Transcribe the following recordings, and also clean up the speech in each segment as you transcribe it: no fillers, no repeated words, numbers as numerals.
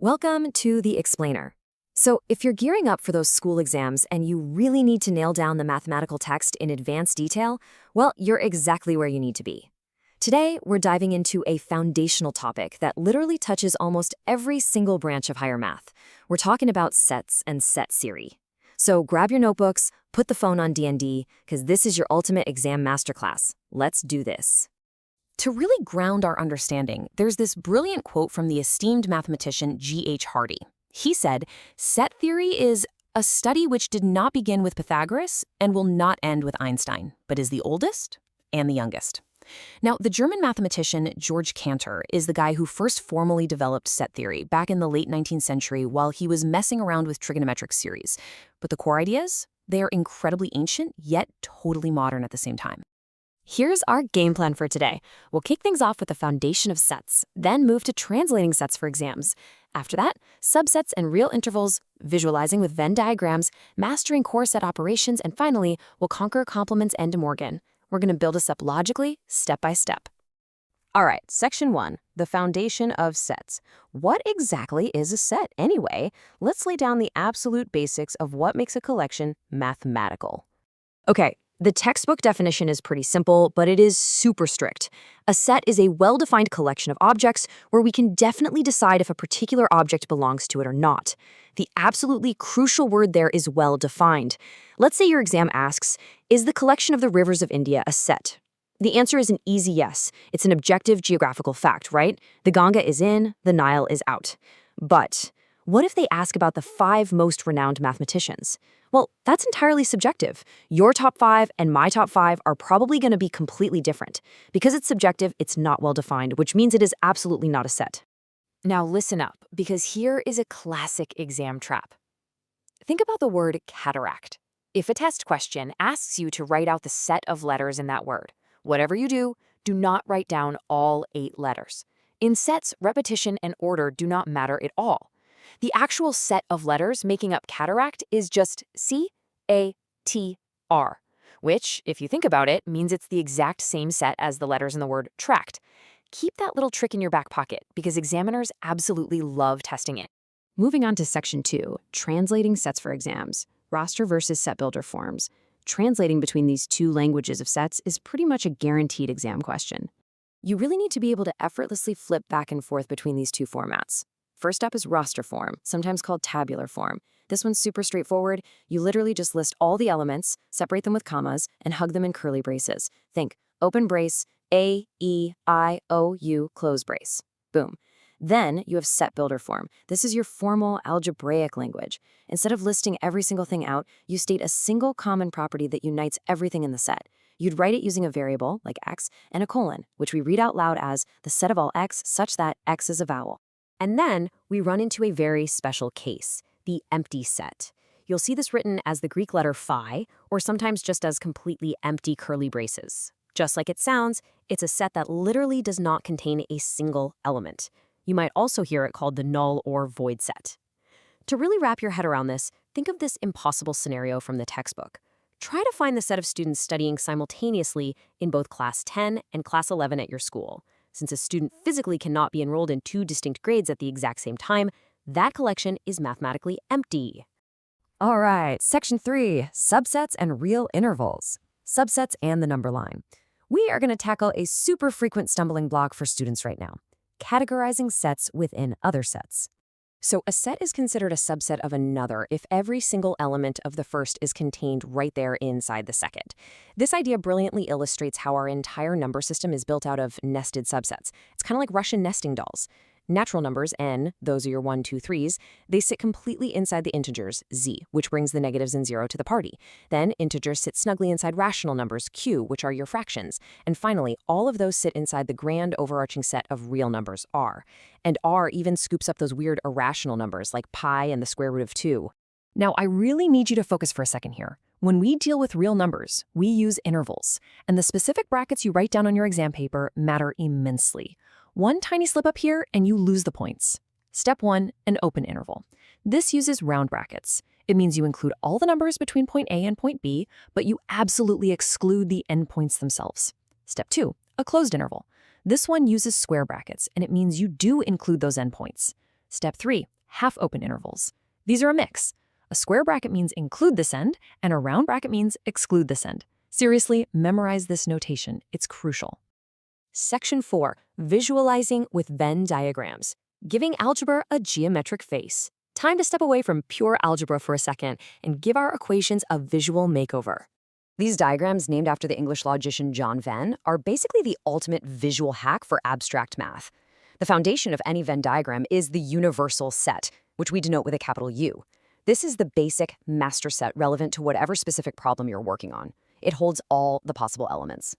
Welcome to The Explainer. So, if you're gearing up for those school exams and you really need to nail down the mathematical text in advanced detail, well, you're exactly where you need to be. Today, we're diving into a foundational topic that literally touches almost every single branch of higher math. We're talking about sets and set theory. So, grab your notebooks, put the phone on D&D, because this is your ultimate exam masterclass. Let's do this. To really ground our understanding, there's this brilliant quote from the esteemed mathematician G.H. Hardy. He said, "Set theory is a study which did not begin with Pythagoras and will not end with Einstein, but is the oldest and the youngest." Now, the German mathematician Georg Cantor is the guy who first formally developed set theory back in the late 19th century while he was messing around with trigonometric series. But the core ideas? They are incredibly ancient, yet totally modern at the same time. Here's our game plan for today. We'll kick things off with the foundation of sets, then move to translating sets for exams. After that, subsets and real intervals, visualizing with Venn diagrams, mastering core set operations, and finally, we'll conquer complements and De Morgan. We're going to build us up logically, step by step. All right, section 1, the foundation of sets. What exactly is a set anyway? Let's lay down the absolute basics of what makes a collection mathematical. Okay. The textbook definition is pretty simple, but it is super strict. A set is a well-defined collection of objects where we can definitely decide if a particular object belongs to it or not. The absolutely crucial word there is well-defined. Let's say your exam asks, is the collection of the rivers of India a set? The answer is an easy yes. It's an objective geographical fact, right? The Ganga is in, the Nile is out. But what if they ask about the 5 most renowned mathematicians? Well, that's entirely subjective. Your top 5 and my top 5 are probably going to be completely different. Because it's subjective, it's not well-defined, which means it is absolutely not a set. Now listen up, because here is a classic exam trap. Think about the word cataract. If a test question asks you to write out the set of letters in that word, whatever you do, do not write down all 8 letters. In sets, repetition and order do not matter at all. The actual set of letters making up cataract is just C-A-T-R, which, if you think about it, means it's the exact same set as the letters in the word tract. Keep that little trick in your back pocket because examiners absolutely love testing it. Moving on to section 2, translating sets for exams, roster versus set builder forms. Translating between these two languages of sets is pretty much a guaranteed exam question. You really need to be able to effortlessly flip back and forth between these two formats. First up is roster form, sometimes called tabular form. This one's super straightforward. You literally just list all the elements, separate them with commas, and hug them in curly braces. Think open brace, A, E, I, O, U, close brace. Boom. Then you have set builder form. This is your formal algebraic language. Instead of listing every single thing out, you state a single common property that unites everything in the set. You'd write it using a variable, like x, and a colon, which we read out loud as the set of all x such that x is a vowel. And then we run into a very special case, the empty set. You'll see this written as the Greek letter phi, or sometimes just as completely empty curly braces. Just like it sounds, it's a set that literally does not contain a single element. You might also hear it called the null or void set. To really wrap your head around this, think of this impossible scenario from the textbook. Try to find the set of students studying simultaneously in both class 10 and class 11 at your school. Since a student physically cannot be enrolled in 2 distinct grades at the exact same time, that collection is mathematically empty. All right, section 3, subsets and real intervals. Subsets and the number line. We are going to tackle a super frequent stumbling block for students right now, categorizing sets within other sets. So a set is considered a subset of another if every single element of the first is contained right there inside the second. This idea brilliantly illustrates how our entire number system is built out of nested subsets. It's kind of like Russian nesting dolls. Natural numbers, n, those are your 1, 2, 3s, they sit completely inside the integers, z, which brings the negatives and 0 to the party. Then integers sit snugly inside rational numbers, q, which are your fractions. And finally, all of those sit inside the grand overarching set of real numbers, r. And r even scoops up those weird irrational numbers like pi and the square root of 2. Now, I really need you to focus for a second here. When we deal with real numbers, we use intervals, and the specific brackets you write down on your exam paper matter immensely. One tiny slip up here and you lose the points. Step 1, an open interval. This uses round brackets. It means you include all the numbers between point A and point B, but you absolutely exclude the endpoints themselves. Step 2, a closed interval. This one uses square brackets, and it means you do include those endpoints. Step 3, half-open intervals. These are a mix. A square bracket means include this end, and a round bracket means exclude this end. Seriously, memorize this notation. It's crucial. Section 4, visualizing with Venn diagrams, giving algebra a geometric face. Time to step away from pure algebra for a second and give our equations a visual makeover. These diagrams, named after the English logician John Venn, are basically the ultimate visual hack for abstract math. The foundation of any Venn diagram is the universal set, which we denote with a capital U. This is the basic master set relevant to whatever specific problem you're working on. It holds all the possible elements.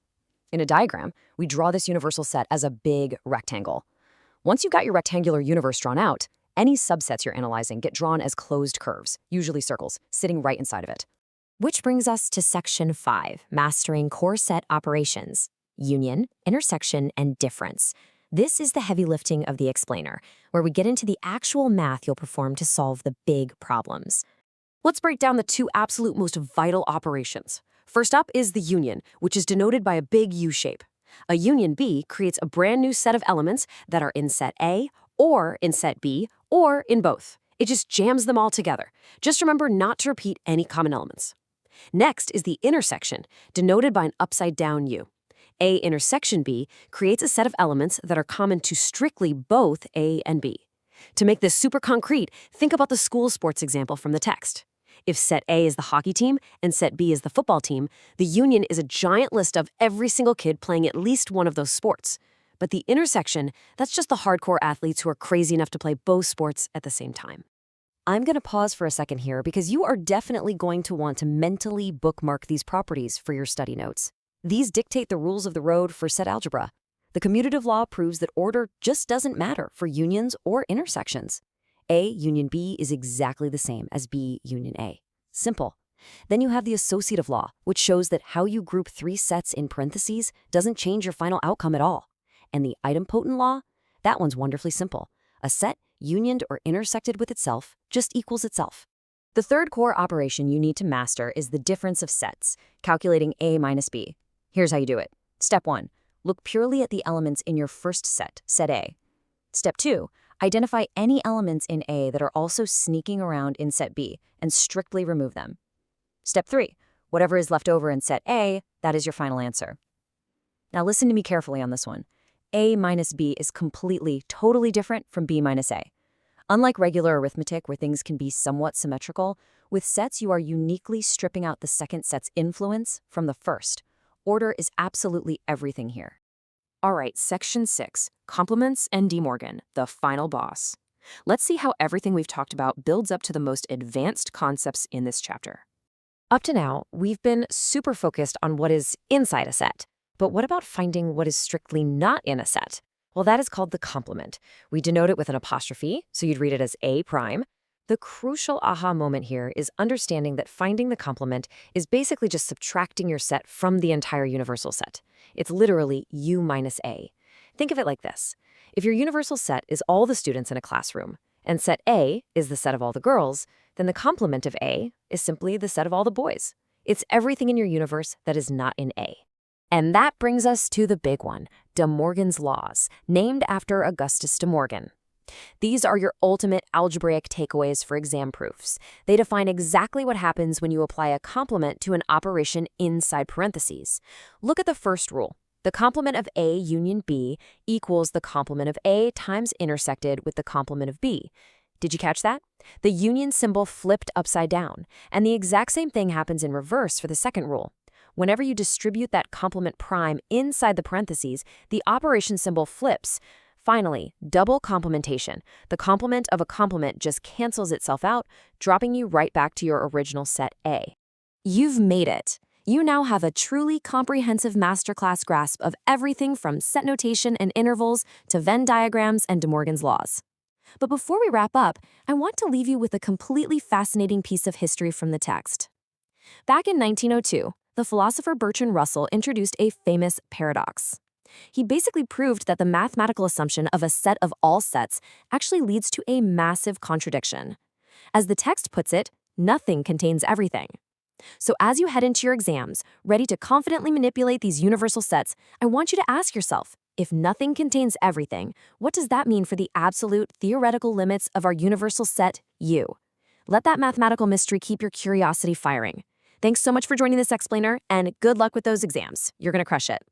In a diagram, we draw this universal set as a big rectangle. Once you've got your rectangular universe drawn out, any subsets you're analyzing get drawn as closed curves, usually circles, sitting right inside of it. Which brings us to Section 5, mastering core set operations, union, intersection, and difference. This is the heavy lifting of the explainer, where we get into the actual math you'll perform to solve the big problems. Let's break down the two absolute most vital operations. First up is the union, which is denoted by a big U shape. A union B creates a brand new set of elements that are in set A, or in set B, or in both. It just jams them all together. Just remember not to repeat any common elements. Next is the intersection, denoted by an upside-down U. A intersection B creates a set of elements that are common to strictly both A and B. To make this super concrete, think about the school sports example from the text. If set A is the hockey team and set B is the football team, the union is a giant list of every single kid playing at least one of those sports. But the intersection, that's just the hardcore athletes who are crazy enough to play both sports at the same time. I'm going to pause for a second here because you are definitely going to want to mentally bookmark these properties for your study notes. These dictate the rules of the road for set algebra. The commutative law proves that order just doesn't matter for unions or intersections. A union B is exactly the same as B union A. Simple. Then you have the associative law, which shows that how you group three sets in parentheses doesn't change your final outcome at all. And the idempotent law? That one's wonderfully simple. A set unioned or intersected with itself just equals itself. The third core operation you need to master is the difference of sets, calculating A minus B. Here's how you do it. Step 1, look purely at the elements in your first set, set A. Step 2, identify any elements in A that are also sneaking around in set B and strictly remove them. Step 3, whatever is left over in set A, that is your final answer. Now listen to me carefully on this one. A minus B is completely, totally different from B minus A. Unlike regular arithmetic where things can be somewhat symmetrical, with sets you are uniquely stripping out the second set's influence from the first. Order is absolutely everything here. All right, Section 6, Complements and De Morgan, the final boss. Let's see how everything we've talked about builds up to the most advanced concepts in this chapter. Up to now, we've been super focused on what is inside a set. But what about finding what is strictly not in a set? Well, that is called the complement. We denote it with an apostrophe, so you'd read it as A prime. The crucial aha moment here is understanding that finding the complement is basically just subtracting your set from the entire universal set. It's literally U minus A. Think of it like this. If your universal set is all the students in a classroom, and set A is the set of all the girls, then the complement of A is simply the set of all the boys. It's everything in your universe that is not in A. And that brings us to the big one, De Morgan's laws, named after Augustus De Morgan. These are your ultimate algebraic takeaways for exam proofs. They define exactly what happens when you apply a complement to an operation inside parentheses. Look at the first rule. The complement of A union B equals the complement of A times intersected with the complement of B. Did you catch that? The union symbol flipped upside down, and the exact same thing happens in reverse for the second rule. Whenever you distribute that complement prime inside the parentheses, the operation symbol flips. Finally, double complementation. The complement of a complement just cancels itself out, dropping you right back to your original set A. You've made it. You now have a truly comprehensive MasterClass grasp of everything from set notation and intervals to Venn diagrams and De Morgan's laws. But before we wrap up, I want to leave you with a completely fascinating piece of history from the text. Back in 1902, the philosopher Bertrand Russell introduced a famous paradox. He basically proved that the mathematical assumption of a set of all sets actually leads to a massive contradiction. As the text puts it, nothing contains everything. So as you head into your exams, ready to confidently manipulate these universal sets, I want you to ask yourself, If nothing contains everything, what does that mean for the absolute theoretical limits of our universal set, U? Let that mathematical mystery keep your curiosity firing. Thanks so much for joining this explainer, and good luck with those exams. You're going to crush it.